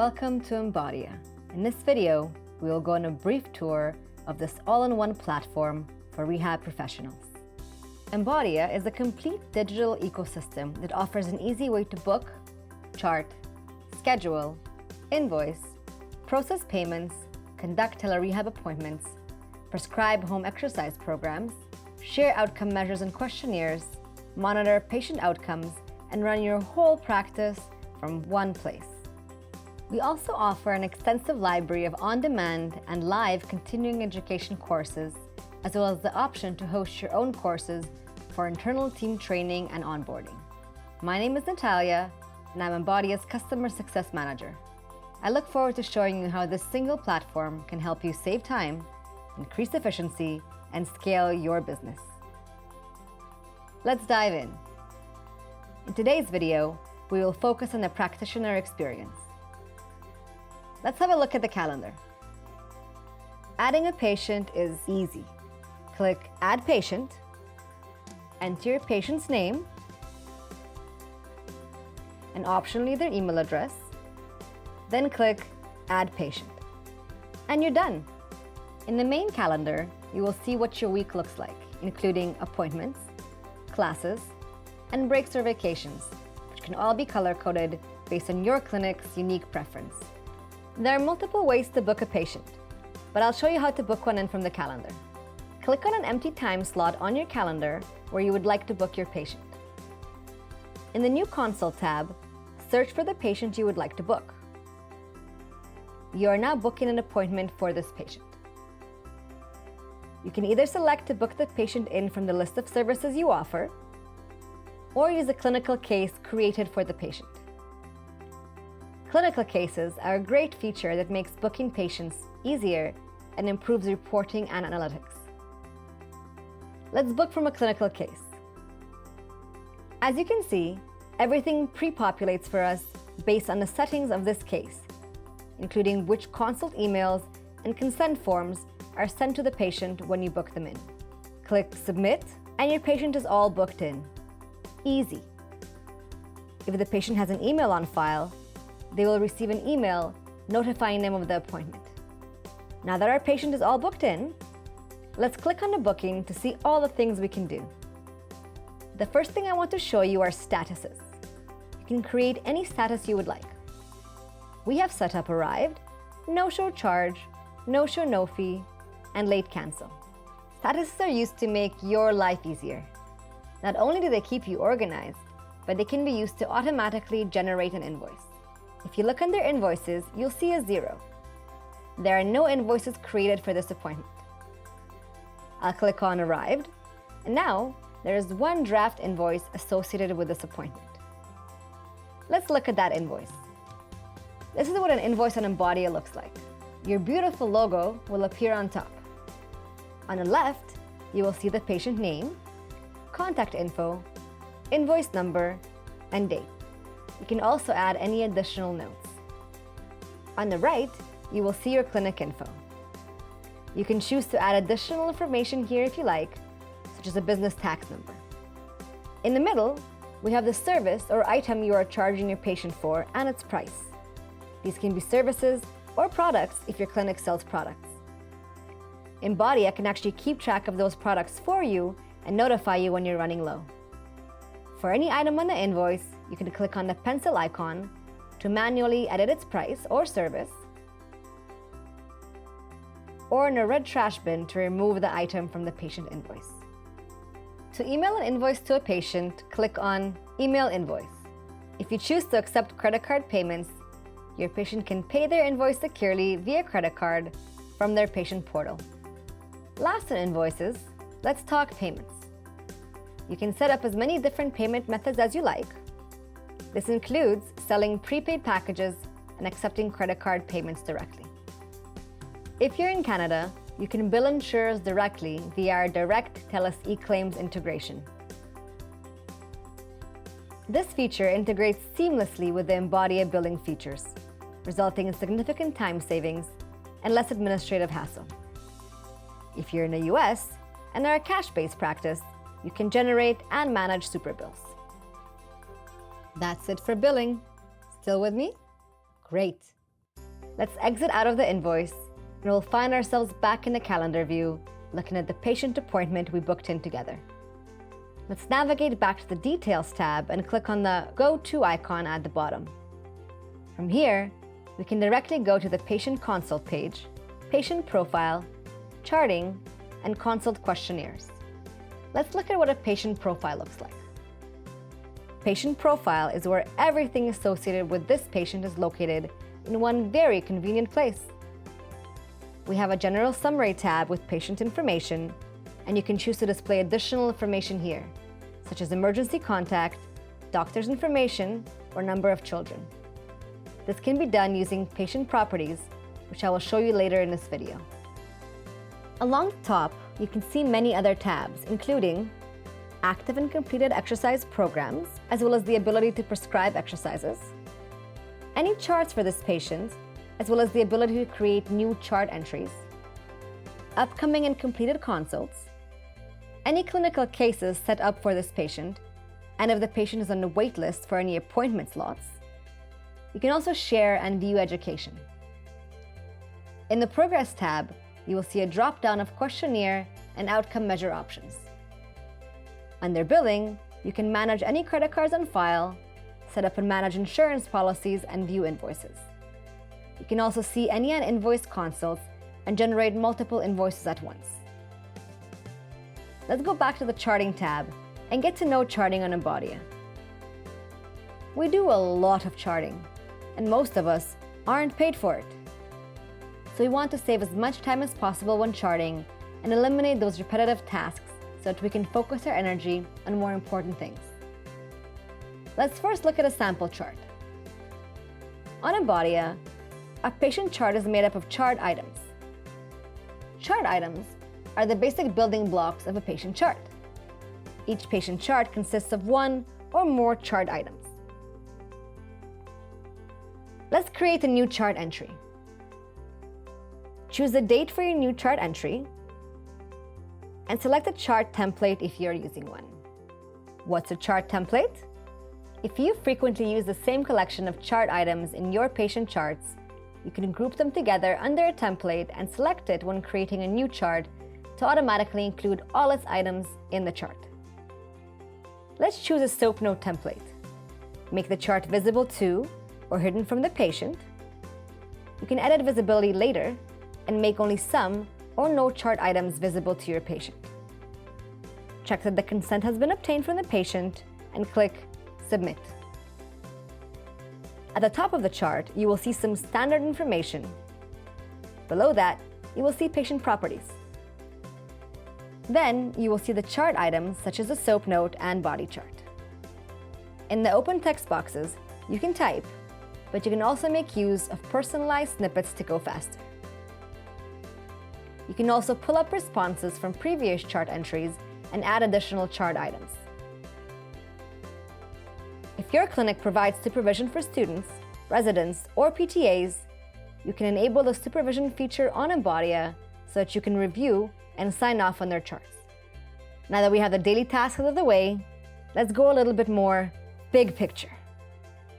Welcome to Embodia. In this video, we will go on a brief tour of this all-in-one platform for rehab professionals. Embodia is a complete digital ecosystem that offers an easy way to book, chart, schedule, invoice, process payments, conduct telerehab appointments, prescribe home exercise programs, share outcome measures and questionnaires, monitor patient outcomes, and run your whole practice from one place. We also offer an extensive library of on-demand and live continuing education courses, as well as the option to host your own courses for internal team training and onboarding. My name is Natalia, and I'm Embodia's Customer Success Manager. I look forward to showing you how this single platform can help you save time, increase efficiency, and scale your business. Let's dive in. In today's video, we will focus on the practitioner experience. Let's have a look at the calendar. Adding a patient is easy. Click Add Patient, enter your patient's name, and optionally their email address, then click Add Patient. And you're done. In the main calendar, you will see what your week looks like, including appointments, classes, and breaks or vacations, which can all be color-coded based on your clinic's unique preference. There are multiple ways to book a patient, but I'll show you how to book one in from the calendar. Click on an empty time slot on your calendar where you would like to book your patient. In the New Consult tab, search for the patient you would like to book. You are now booking an appointment for this patient. You can either select to book the patient in from the list of services you offer, or use a clinical case created for the patient. Clinical cases are a great feature that makes booking patients easier and improves reporting and analytics. Let's book from a clinical case. As you can see, everything pre-populates for us based on the settings of this case, including which consult emails and consent forms are sent to the patient when you book them in. Click Submit, and your patient is all booked in. Easy. If the patient has an email on file, they will receive an email notifying them of the appointment. Now that our patient is all booked in, let's click on the booking to see all the things we can do. The first thing I want to show you are statuses. You can create any status you would like. We have set up arrived, no-show charge, no-show no fee, and late cancel. Statuses are used to make your life easier. Not only do they keep you organized, but they can be used to automatically generate an invoice. If you look under invoices, you'll see a 0. There are no invoices created for this appointment. I'll click on arrived, and now there is one draft invoice associated with this appointment. Let's look at that invoice. This is what an invoice on Embodia looks like. Your beautiful logo will appear on top. On the left, you will see the patient name, contact info, invoice number, and date. You can also add any additional notes. On the right, you will see your clinic info. You can choose to add additional information here if you like, such as a business tax number. In the middle, we have the service or item you are charging your patient for and its price. These can be services or products if your clinic sells products. Embodia can actually keep track of those products for you and notify you when you're running low. For any item on the invoice, you can click on the pencil icon to manually edit its price or service, or in a red trash bin to remove the item from the patient invoice. To email an invoice to a patient, click on Email Invoice. If you choose to accept credit card payments, your patient can pay their invoice securely via credit card from their patient portal. Last on invoices, let's talk payments. You can set up as many different payment methods as you like. This includes selling prepaid packages and accepting credit card payments directly. If you're in Canada, you can bill insurers directly via our direct Telus eClaims integration. This feature integrates seamlessly with the Embodia billing features, resulting in significant time savings and less administrative hassle. If you're in the US and are a cash-based practice, you can generate and manage SuperBills. That's it for billing. Still with me? Great. Let's exit out of the invoice, and we'll find ourselves back in the calendar view, looking at the patient appointment we booked in together. Let's navigate back to the Details tab and click on the Go To icon at the bottom. From here, we can directly go to the Patient Consult page, Patient Profile, Charting, and Consult Questionnaires. Let's look at what a patient profile looks like. Patient Profile is where everything associated with this patient is located in one very convenient place. We have a General Summary tab with patient information, and you can choose to display additional information here, such as emergency contact, doctor's information, or number of children. This can be done using Patient Properties, which I will show you later in this video. Along the top, you can see many other tabs, including active and completed exercise programs, as well as the ability to prescribe exercises, any charts for this patient, as well as the ability to create new chart entries, upcoming and completed consults, any clinical cases set up for this patient, and if the patient is on the wait list for any appointment slots. You can also share and view education. In the Progress tab, you will see a drop-down of questionnaire and outcome measure options. Under Billing, you can manage any credit cards on file, set up and manage insurance policies, and view invoices. You can also see any uninvoiced consults and generate multiple invoices at once. Let's go back to the Charting tab and get to know charting on Embodia. We do a lot of charting, and most of us aren't paid for it. So we want to save as much time as possible when charting and eliminate those repetitive tasks so that we can focus our energy on more important things. Let's first look at a sample chart. On Embodia, a patient chart is made up of chart items. Chart items are the basic building blocks of a patient chart. Each patient chart consists of one or more chart items. Let's create a new chart entry. Choose a date for your new chart entry and select a chart template if you're using one. What's a chart template? If you frequently use the same collection of chart items in your patient charts, you can group them together under a template and select it when creating a new chart to automatically include all its items in the chart. Let's choose a SOAP note template. Make the chart visible to or hidden from the patient. You can edit visibility later and make only some or no chart items visible to your patient. Check that the consent has been obtained from the patient and click Submit. At the top of the chart, you will see some standard information. Below that, you will see patient properties. Then, you will see the chart items such as the SOAP note and body chart. In the open text boxes, you can type, but you can also make use of personalized snippets to go faster. You can also pull up responses from previous chart entries and add additional chart items. If your clinic provides supervision for students, residents, or PTAs, you can enable the supervision feature on Embodia so that you can review and sign off on their charts. Now that we have the daily tasks out of the way, let's go a little bit more big picture.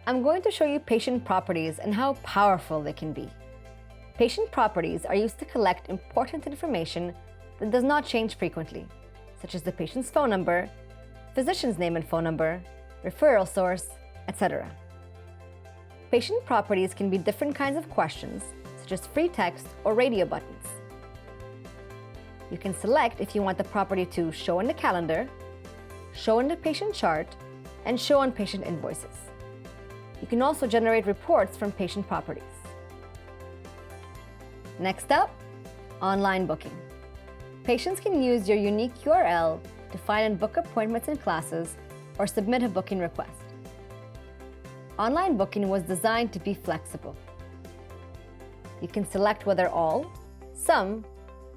I'm going to show you patient properties and how powerful they can be. Patient properties are used to collect important information that does not change frequently, such as the patient's phone number, physician's name and phone number, referral source, etc. Patient properties can be different kinds of questions, such as free text or radio buttons. You can select if you want the property to show in the calendar, show in the patient chart, and show on patient invoices. You can also generate reports from patient properties. Next up, online booking. Patients can use your unique URL to find and book appointments in classes or submit a booking request. Online booking was designed to be flexible. You can select whether all, some,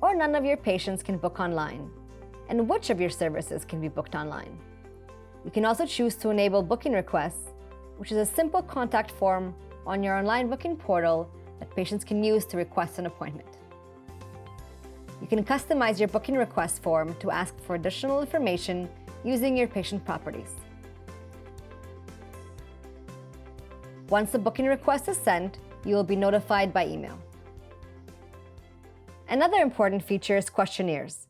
or none of your patients can book online, and which of your services can be booked online. You can also choose to enable booking requests, which is a simple contact form on your online booking portal that patients can use to request an appointment. You can customize your booking request form to ask for additional information using your patient properties. Once the booking request is sent, you will be notified by email. Another important feature is questionnaires,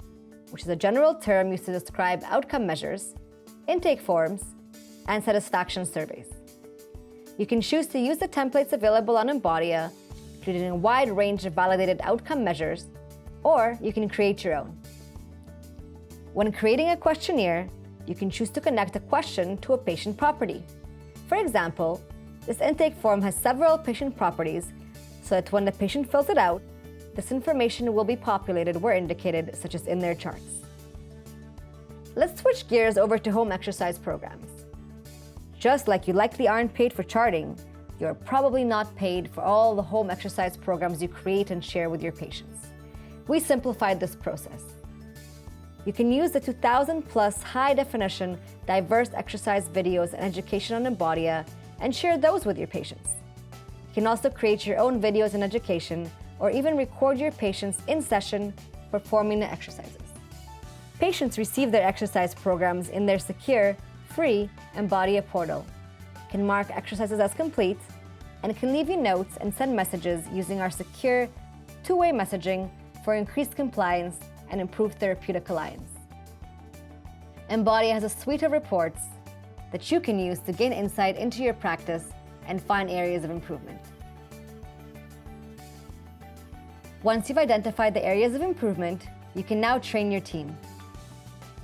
which is a general term used to describe outcome measures, intake forms, and satisfaction surveys. You can choose to use the templates available on Embodia, including a wide range of validated outcome measures, or you can create your own. When creating a questionnaire, you can choose to connect a question to a patient property. For example, this intake form has several patient properties, so that when the patient fills it out, this information will be populated where indicated, such as in their charts. Let's switch gears over to home exercise programs. Just like you likely aren't paid for charting, you're probably not paid for all the home exercise programs you create and share with your patients. We simplified this process. You can use the 2,000+ high-definition, diverse exercise videos and education on Embodia and share those with your patients. You can also create your own videos and education, or even record your patients in session performing the exercises. Patients receive their exercise programs in their secure, free Embodia portal, can mark exercises as complete, and can leave you notes and send messages using our secure two-way messaging for increased compliance and improved therapeutic alliance. Embodia has a suite of reports that you can use to gain insight into your practice and find areas of improvement. Once you've identified the areas of improvement, you can now train your team.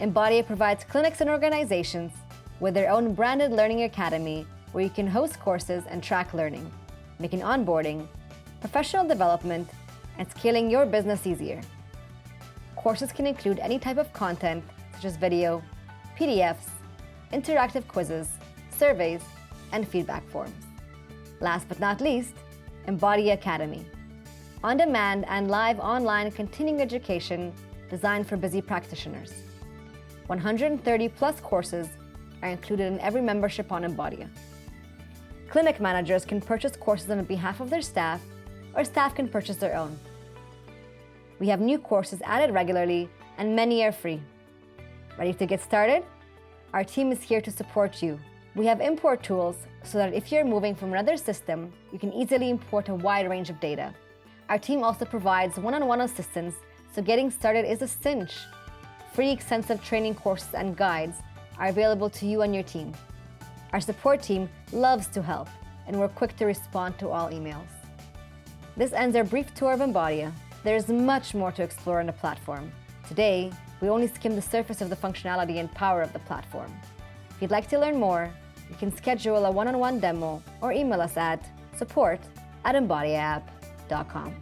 Embodia provides clinics and organizations with their own branded learning academy where you can host courses and track learning, making onboarding, professional development, and scaling your business easier. Courses can include any type of content such as video, PDFs, interactive quizzes, surveys, and feedback forms. Last but not least, Embodia Academy, on-demand and live online continuing education designed for busy practitioners. 130+ courses are included in every membership on Embodia. Clinic managers can purchase courses on behalf of their staff, or staff can purchase their own. We have new courses added regularly, and many are free. Ready to get started? Our team is here to support you. We have import tools so that if you're moving from another system, you can easily import a wide range of data. Our team also provides one-on-one assistance, so getting started is a cinch. Free extensive training courses and guides are available to you and your team. Our support team loves to help, and we're quick to respond to all emails. This ends our brief tour of Embodia. There is much more to explore on the platform. Today, we only skimmed the surface of the functionality and power of the platform. If you'd like to learn more, you can schedule a one-on-one demo or email us at support@embodiaapp.com.